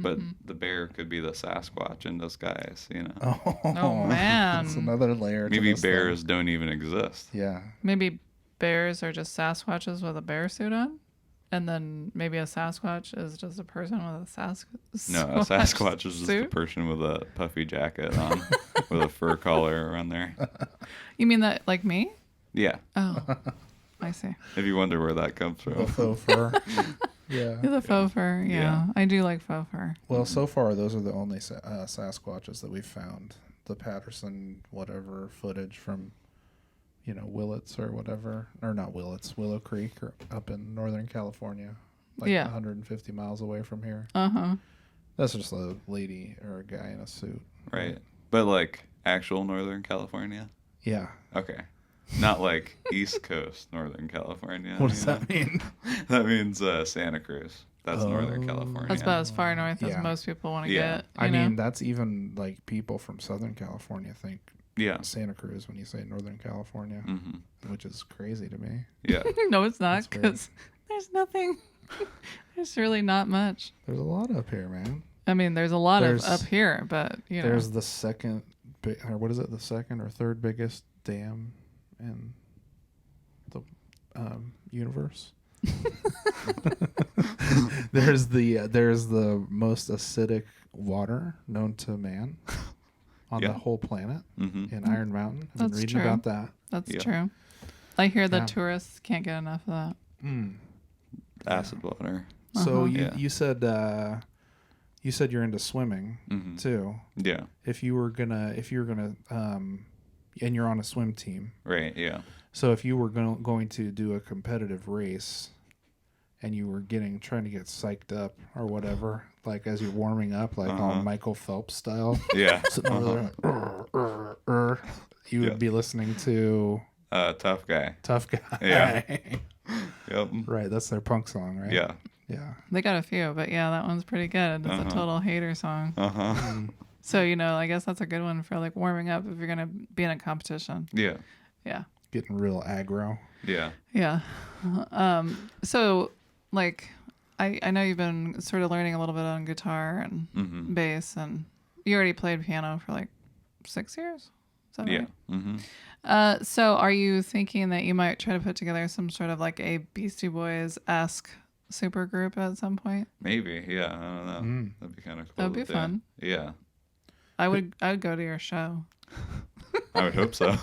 but the bear could be the Sasquatch in disguise, you know. Oh, man. That's another layer to Maybe this bears thing. don't even exist. Yeah. Maybe bears are just Sasquatches with a bear suit on, and then maybe a Sasquatch is just a person with a No, a Sasquatch is just a suit? person with a puffy jacket on with a fur collar around there. You mean that like me? Yeah. Oh, I see. If you wonder where that comes The from. faux fur. Yeah. The faux fur, yeah. I do like faux fur. Well, so far, those are the only Sasquatches that we've found. The Patterson, whatever, footage from, Willits or whatever. Or not Willits, Willow Creek or up in Northern California. Like 150 miles away from here. Uh-huh. That's just a lady or a guy in a suit. Right. But like actual Northern California? Yeah. Okay. Not like East Coast Northern California. What does that mean? That means Santa Cruz. That's Northern California. That's about as far north as Yeah. most people want to Yeah. get. I you know? mean, that's even like people from Southern California think Yeah. Santa Cruz when you say Northern California, which is crazy to me. Yeah. No, it's not, That's weird. because there's nothing. There's really not much. There's a lot up here, man. I mean, there's a lot of There's- up here, but, There's the second, or what is it? The second or third biggest dam in the universe. There's the most acidic water known to man on Yeah. the whole planet in Iron Mountain. I've That's been reading true. about that. That's Yeah. true. I hear that Yeah. tourists can't get enough of that. Acid water. So Yeah. you said you're into swimming too. Yeah. If you were gonna and you're on a swim team. Right. Yeah. So if you were going to do a competitive race and you were trying to get psyched up or whatever, like as you're warming up, like all Michael Phelps style, Yeah. sitting over there, you would be listening to Tough guy. Tough Guy. Yeah. Yep. Right, that's their punk song, right? Yeah. Yeah. They got a few, but yeah, that one's pretty good. It's a total hater song. So, I guess that's a good one for like warming up if you're going to be in a competition. Yeah. Yeah. Getting real aggro. Yeah. Yeah. So, like, I know you've been sort of learning a little bit on guitar and bass, and you already played piano for like 6 years? Is that Yeah. right? So are you thinking that you might try to put together some sort of like a Beastie Boys-esque super group at some point? Maybe. Yeah. I don't know. That'd be kind of cool. That would be to do. fun. Yeah. I would go to your show. I would hope so.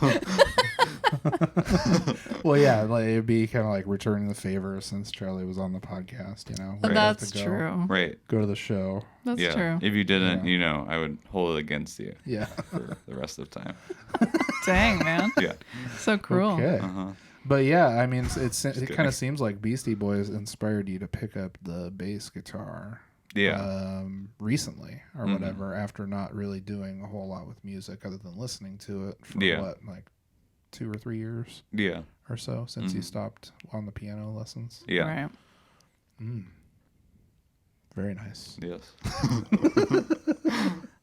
Well, yeah, like, it'd be kind of like returning the favor since Charlie was on the podcast, We'd have That's to true. Right. Go to the show. That's Yeah. true. If you didn't, I would hold it against you Yeah. for the rest of the time. Dang, man. Yeah. So cruel. Okay. Uh-huh. But yeah, I mean, it kidding. kind of seems like Beastie Boys inspired you to pick up the bass guitar. Yeah. Recently or whatever, after not really doing a whole lot with music other than listening to it for like 2 or 3 years Yeah. or so since you stopped on the piano lessons. Yeah. Right. Very nice. Yes.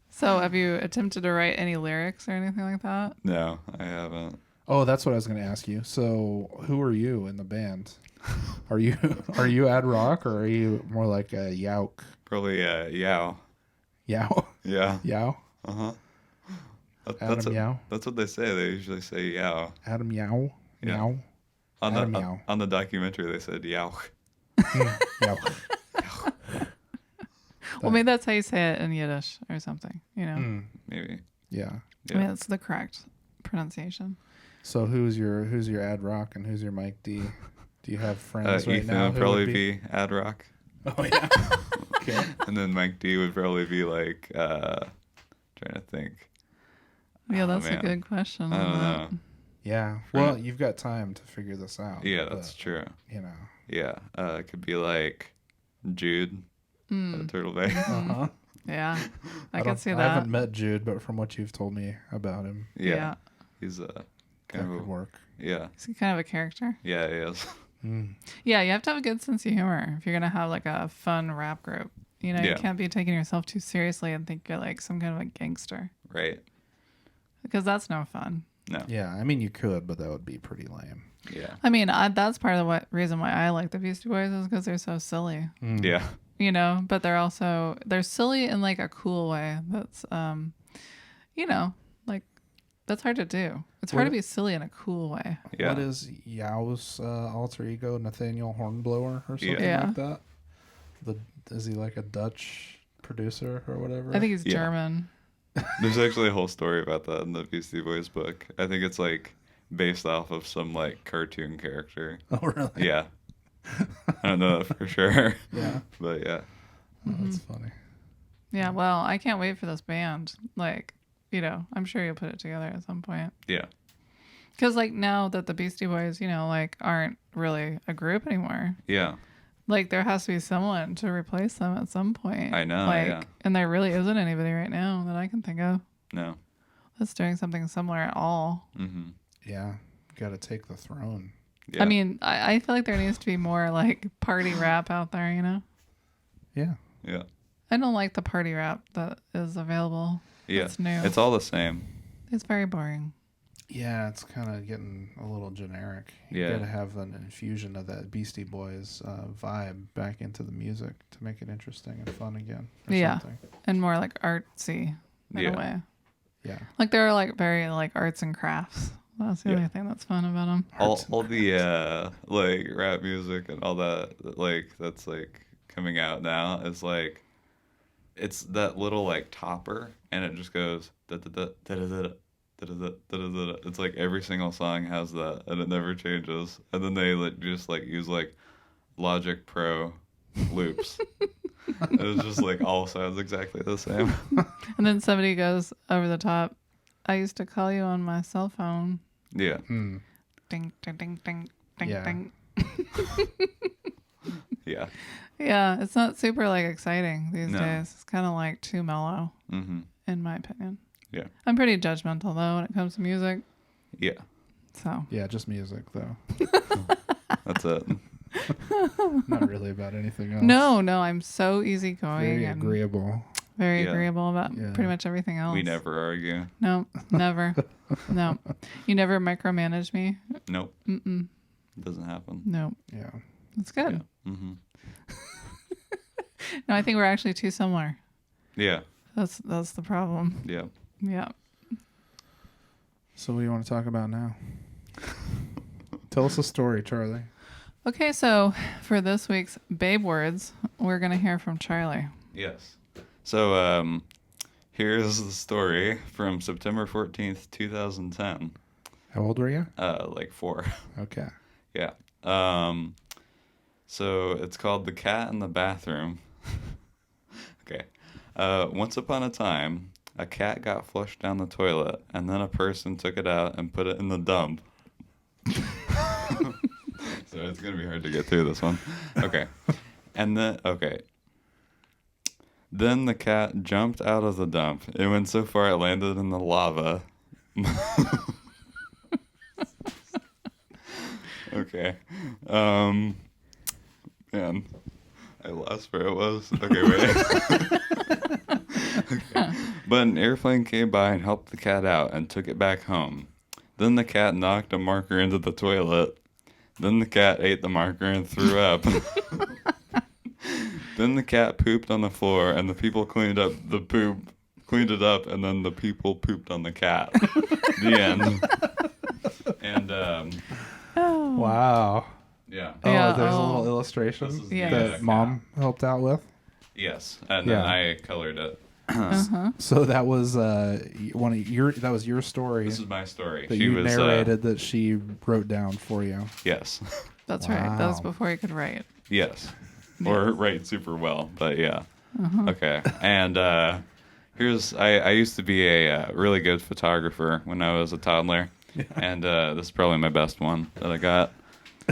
So have you attempted to write any lyrics or anything like that? No, I haven't. Oh, that's what I was going to ask you. So, who are you in the band? Are you ad rock or are you more like a yauk? Probably Yao. Yao? Yeah. Yao? Uh-huh. Adam Yao? That's what they say. They usually say Yao. Adam Yao? Yeah. Yao? On Adam the Yao. on the documentary, they said Yao. Yao. Well, maybe that's how you say it in Yiddish or something, Maybe. Yeah. I mean, that's the correct pronunciation. So who's your ad rock and who's your Mike D? Do you have friends right Ethan now? would probably be Ad Rock. Oh yeah. Okay. And then Mike D would probably be like trying to think. Yeah, Oh, that's a man. good question. I don't on that. know. Yeah. Well, you've got time to figure this out. Yeah, that's but, true. Yeah. It could be like Jude, Turtle Bay. Uh-huh. Yeah, I don't- can see I that. haven't met Jude, but from what you've told me about him, Yeah. He's that kind could of work. yeah. He's kind of a character. Yeah, he is. Yeah, you have to have a good sense of humor if you're gonna have like a fun rap group. You Yeah. can't be taking yourself too seriously and think you're like some kind of a gangster, Right. because that's no fun. No. Yeah, I mean you could, but that would be pretty lame. Yeah. I mean, that's part of the reason why I like the Beastie Boys is because they're so silly. Yeah. you know, but they're silly in like a cool way. That's you know, like that's hard to do. It's hard to be silly in a cool way. Yeah. What is Yao's alter ego, Nathaniel Hornblower or something Yeah. like that? Is he like a Dutch producer or whatever? I think he's Yeah. German. There's actually a whole story about that in the Beastie Boys book. I think it's like based off of some like cartoon character. Oh, really? Yeah. I don't know that for sure. Yeah. But yeah. Oh, that's funny. Yeah, well, I can't wait for this band. Like, you know, I'm sure you'll put it together at some point. Yeah. Because, like, now that the Beastie Boys, you know, like, aren't really a group anymore, Yeah. like, there has to be someone to replace them at some point. I know, Like, yeah. and there really isn't anybody right now that I can think of No. that's doing something similar at all. Mm-hmm. Yeah. Got to take the throne. Yeah. I mean, I feel like there needs to be more, like, party rap out there, you know? Yeah. Yeah. I don't like the party rap that is available. Yeah. It's new. It's all the same. It's very boring. Yeah, it's kind of getting a little generic. You Yeah. got to have an infusion of that Beastie Boys vibe back into the music to make it interesting and fun again. Or Yeah. Something. And more, like, artsy in Yeah. a way. Yeah. Like, they're, like, very, like, arts and crafts. That's the Yeah. other thing that's fun about them. All the like rap music and all that like that's like coming out now is like it's that little like topper and it just goes da da da da da da da da da da. It's like every single song has that and it never changes. And then they like just like use like Logic Pro loops. And it's just like all sounds exactly the same. And then somebody goes over the top. I used to call you on my cell phone. Yeah. Mm. Ding, ding, ding, ding, ding, Yeah. ding. Yeah. Yeah, it's not super, like, exciting these No. days. It's kind of, like, too mellow, Mm-hmm. in my opinion. Yeah. I'm pretty judgmental, though, when it comes to music. Yeah. So, Yeah, just music, though. That's it. Not really about anything else. no, I'm so easygoing Very and agreeable. very Yeah. agreeable about Yeah. pretty much everything else. We never argue. No, never. No. You never micromanage me? Nope. Mm-mm. Doesn't happen. No. Yeah. It's good. Yeah. Mm-hmm. No, I think we're actually too similar. Yeah. That's the problem. Yeah. Yeah. So what do you want to talk about now? Tell us a story, Charlie. Okay, so for this week's Babe Words, we're going to hear from Charlie. Yes. So here's the story from September 14th, 2010. How old were you? Like 4. Okay. Yeah. So it's called The Cat in the Bathroom. Okay. Once upon a time, a cat got flushed down the toilet, and then a person took it out and put it in the dump. So it's going to be hard to get through this one. Okay. And then, okay. Then the cat jumped out of the dump. It went so far it landed in the lava. Okay. Man, I lost where it was. Okay, wait. Okay. But an airplane came by and helped the cat out and took it back home. Then the cat knocked a marker into the toilet. Then the cat ate the marker and threw up. Then the cat pooped on the floor and the people cleaned up the poop, cleaned it up, and then the people pooped on the cat. The end. And Oh. Wow. yeah. Oh, Yeah, there's a oh. little illustration This is Yeah. that cat. Mom helped out with. Yes. And Yeah. then I colored it. Uh-huh. So that was that was your story This is my story. that She you was narrated that she wrote down for you. yes. That's right. That was Wow. before you could write. Yes. Or write super well, but yeah. Uh-huh. Okay. And I used to be a really good photographer when I was a toddler. And this is probably my best one that I got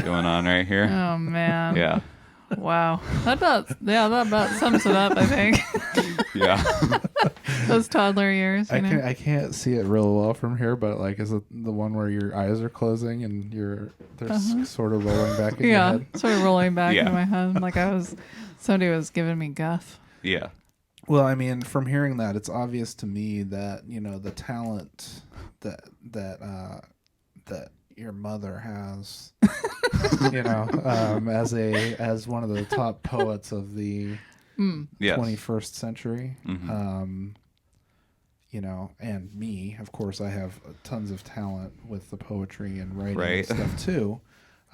going on right here. Oh, man. Yeah. Wow. That about sums it up, I think. Yeah. Those toddler years, you know? I can't see it real well from here, but like, is it the one where your eyes are closing and they're sort of rolling back in your Yeah, head? sort of rolling back Yeah. into my head. Like somebody was giving me guff. Yeah. Well, I mean, from hearing that, it's obvious to me that the talent that your mother has, as one of the top poets of the Yes. 21st century. Mm-hmm. And me, of course, I have tons of talent with the poetry and writing Right. and stuff too.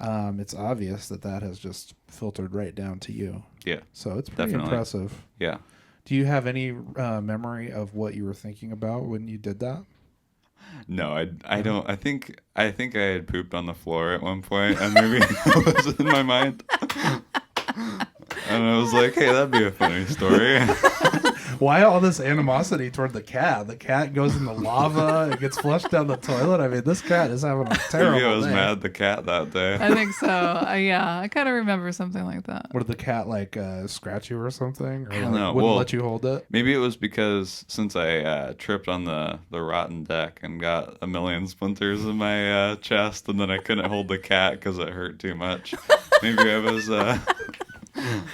It's obvious that has just filtered right down to you. Yeah. So it's pretty impressive. Yeah. Do you have any memory of what you were thinking about when you did that? No, I don't. I think I had pooped on the floor at one point, and maybe it was in my mind. And I was like, hey, that'd be a funny story. Why all this animosity toward the cat? The cat goes in the lava. It gets flushed down the toilet. I mean, this cat is having a terrible Maybe I was day. mad at the cat that day. I think so. Yeah, I kind of remember something like that. What, did the cat scratch you or something? Or I don't know. Wouldn't Well, let you hold it? Maybe it was because since I tripped on the rotten deck and got a million splinters in my chest, and then I couldn't hold the cat because it hurt too much. Maybe I was a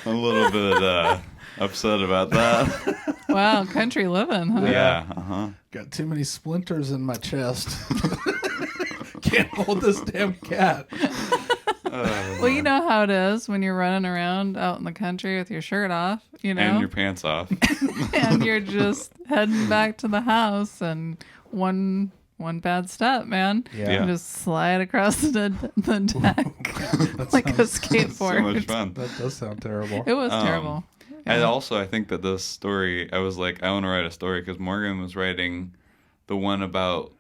little bit upset about that. Wow, country living, huh? Yeah. Uh-huh. Got too many splinters in my chest. Can't hold this damn cat. Well, you know how it is when you're running around out in the country with your shirt off, And your pants off. and you're just heading back to the house, and one bad step, man. Yeah. You just slide across the deck like a skateboard. So much fun. That does sound terrible. It was terrible. I think that this story, I was like, I want to write a story because Morgan was writing the one about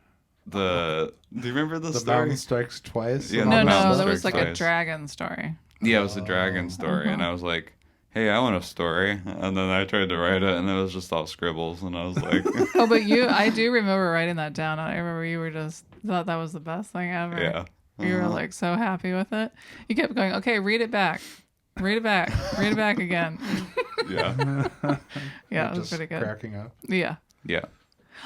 do you remember the The story? mountain strikes twice. Yeah, No, Mountain that was Strikes like a Twice. dragon story. Yeah, it was a dragon story, and I was like, hey, I want a story. And then I tried to write it, and it was just all scribbles, and I was like, Oh, but I do remember writing that down. I remember you were just thought that was the best thing ever. yeah. You were like so happy with it. You kept going, okay, read it back. Read it back. Read it back again. Yeah. Yeah, it was Just pretty good. cracking up. Yeah. Yeah.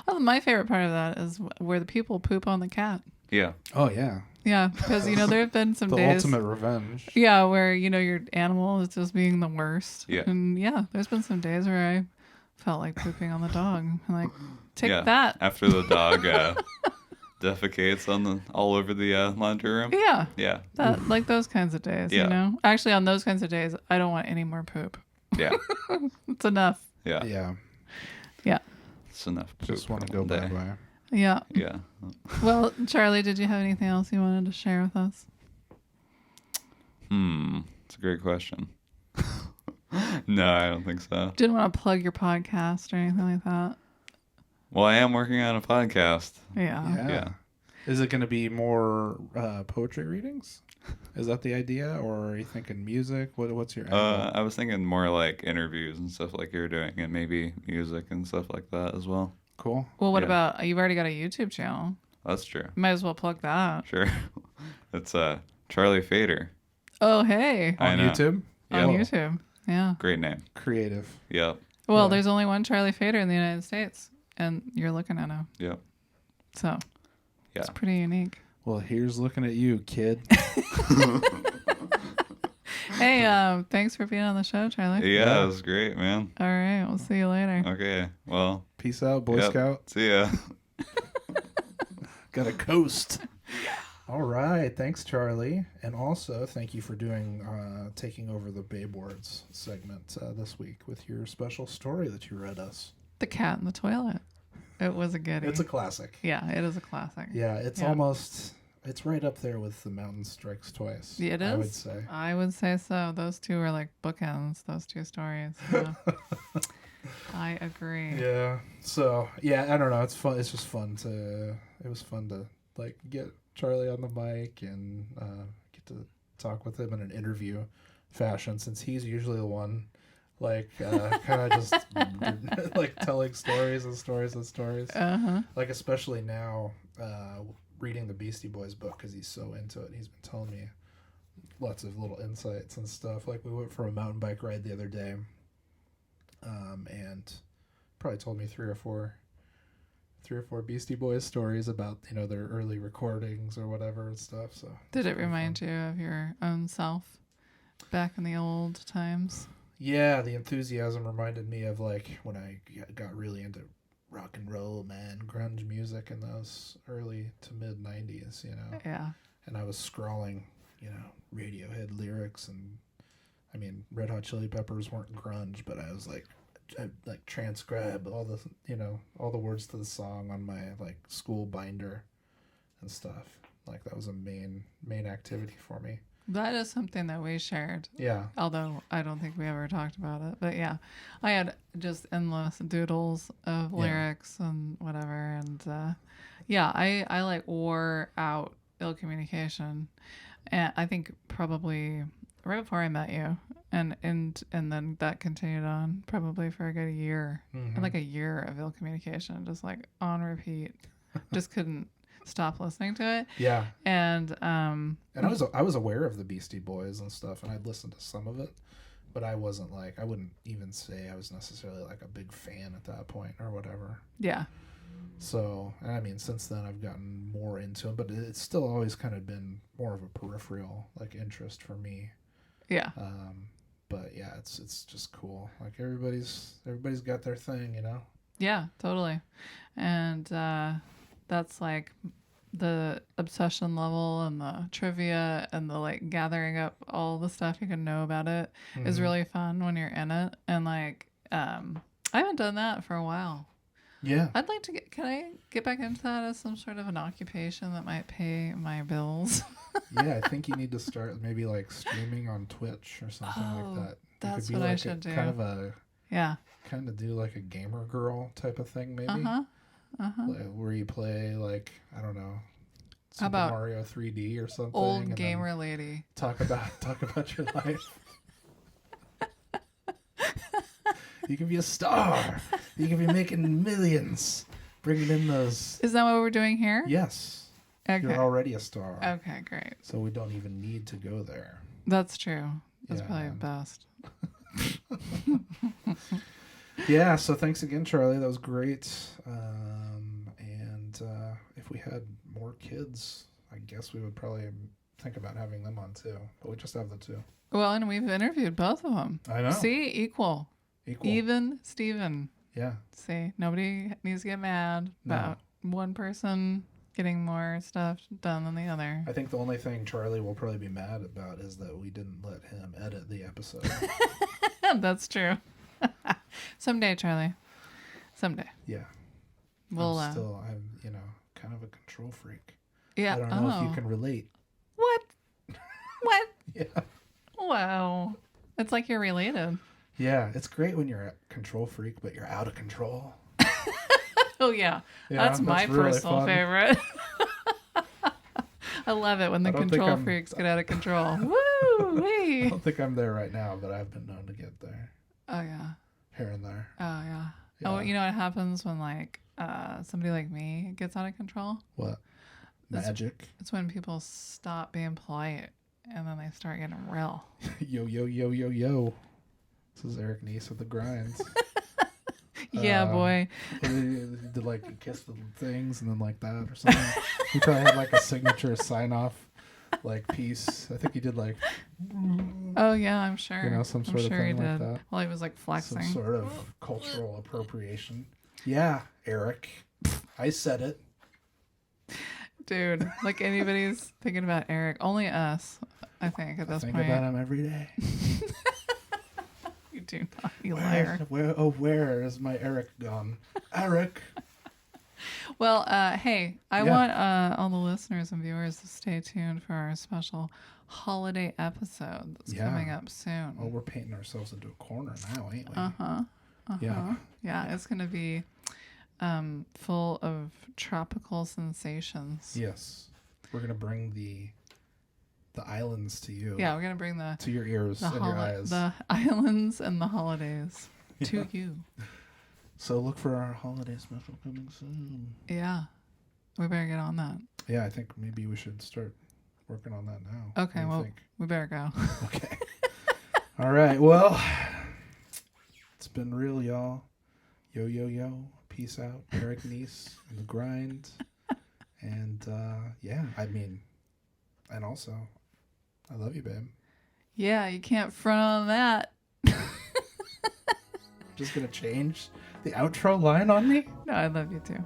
Oh, my favorite part of that is where the people poop on the cat. Yeah. Oh, yeah. Yeah, because there have been some The days. ultimate revenge. Yeah, where your animal is just being the worst. Yeah. And yeah, there's been some days where I felt like pooping on the dog. I'm like, take Yeah. that. After the dog defecates all over the laundry room. Yeah. Yeah. Like those kinds of days, Yeah. Actually, on those kinds of days, I don't want any more poop. Yeah. It's enough. Yeah. Yeah. Yeah. It's enough. Just want to go one day. bye-bye. Yeah. Yeah. Well, Charlie, did you have anything else you wanted to share with us? It's a great question. No, I don't think so. Didn't want to plug your podcast or anything like that? Well, I am working on a podcast. Yeah. Yeah. Is it going to be more poetry readings? Is that the idea, or are you thinking music? What's your angle? I was thinking more like interviews and stuff like you're doing, and maybe music and stuff like that as well. Cool. Well, what Yeah. about, you've already got a YouTube channel. That's true. Might as well plug that. Sure. It's Charlie Fader. Oh, hey. I On know. YouTube? On Yep. YouTube. Yeah. Great name. Creative. Yep. Well, Yeah. there's only one Charlie Fader in the United States, and you're looking at him. Yep. So Yeah. it's pretty unique. Well, here's looking at you, kid. Hey, thanks for being on the show, Charlie. Yeah, it was great, man. All right. We'll see you later. Okay. Well, Peace out, Boy Yep. Scout. see ya. Got a coast. All right. Thanks, Charlie. And also, thank you for taking over the Babe Words segment this week with your special story that you read us. The cat in the toilet. It was a goodie. It's a classic. Yeah, it is a classic. Yeah, it's Yeah. it's right up there with The Mountain Strikes Twice. It is? I would say. I would say so. Those two are like bookends, those two stories. Yeah. I agree. Yeah. So, yeah, I don't know. It's fun. It's just fun it was fun to get Charlie on the mic and get to talk with him in an interview fashion, since he's usually the one kind of just telling stories and stories and stories. Uh-huh. Especially now reading the Beastie Boys book, because he's so into it. He's been telling me lots of little insights and stuff. Like, we went for a mountain bike ride the other day, and probably told me three or four Beastie Boys stories about their early recordings or whatever and stuff. So Did it remind you of your own self back in the old times? yeah, the enthusiasm reminded me of when I got really into rock and roll, man, grunge music in those early to mid 90s, Yeah. and I was scrawling Radiohead lyrics and I mean, Red Hot Chili Peppers weren't grunge, but I was like, I like transcribe all the, all the words to the song on my like school binder and stuff. Like that was a main activity for me. That is something that we shared. Yeah. Although I don't think we ever talked about it. But yeah, I had just endless doodles of lyrics and whatever. And yeah, I like wore out ill communication. And I think probably right before I met you. And then that continued on probably for a good year. Mm-hmm. Like a year of ill communication, just like on repeat. Just couldn't stop listening to it. Yeah. And I was aware of the Beastie Boys and stuff, and I'd listened to some of it, but I wasn't like, I wouldn't even say I was necessarily like a big fan at that point or whatever. yeah. So, and I mean, since then I've gotten more into it, but it's still always kind of been more of a peripheral like interest for me. Yeah. But yeah, it's just cool. Like everybody's got their thing, you know? Yeah, totally. And that's like the obsession level and the trivia and the like gathering up all the stuff you can know about it is really fun when you're in it. And like I haven't done that for a while. Yeah. I'd like to can I get back into that as some sort of an occupation that might pay my bills? Yeah, I think you need to start maybe like streaming on Twitch or something like that. That's you could what be I like should do. Kind of do like a gamer girl type of thing maybe. Like, where you play like, I don't know, Super about Mario 3D or something. Old and gamer lady. Talk about your life. You can be a star. You can be making millions. Bringing in those. Is that what we're doing here? Yes. Okay. You're already a star. Okay, great. So we don't even need to go there. That's true. That's Yeah, probably man. best. Yeah, so thanks again, Charlie. That was great. And if we had more kids, I guess we would probably think about having them on too. But we just have the two. Well, and we've interviewed both of them. I know. See, equal. Equal. Even Steven. Yeah. See, nobody needs to get mad about one person getting more stuff done than the other. I think the only thing Charlie will probably be mad about is that we didn't let him edit the episode. That's true. Someday, Charlie. Someday. Yeah. We'll I'm kind of a control freak. yeah. I don't know if you can relate. What? What? Yeah. Wow. It's like you're related. Yeah, it's great when you're a control freak, but you're out of control. Oh yeah, that's my really personal fun. favorite. I love it when the control freaks get out of control. Woo! I don't think I'm there right now, but I've been known to get there. Oh yeah. Here and there. Oh yeah. Yeah. Oh, you know what happens when like somebody like me gets out of control? What? Magic? It's when people stop being polite and then they start getting real. Yo, yo, yo, yo, yo. This is Eric Neese with the Grinds. Yeah, boy. He did like kiss the things and then like that or something. He probably had like a signature sign off like piece. I think he did like Oh yeah, I'm sure. some sort I'm of sure he thing like did. that. Well, he was like flexing. Some sort of cultural appropriation. Yeah, Eric. I said it. Dude, like anybody's thinking about Eric. Only us, I think, at this Think point. about him every day. You do not, you liar. Where is my Eric gone? Eric. Well, hey, I want all the listeners and viewers to stay tuned for our special holiday episode that's coming up soon. Oh, we're painting ourselves into a corner now, ain't we? Yeah. Yeah, it's going to be full of tropical sensations. Yes. We're going to bring the islands to you. Yeah, we're going to bring to your ears and your eyes. The islands and the holidays to you. So look for our holiday special coming soon. Yeah. We better get on that. Yeah, I think maybe we should start working on that now. Okay, well, we better go. Okay. All right, well, it's been real, y'all. Yo, yo, yo. Peace out. Eric Neese and the Grind. And, and also, I love you, babe. Yeah, you can't front on that. Just gonna change the outro line on me? No, I love you too.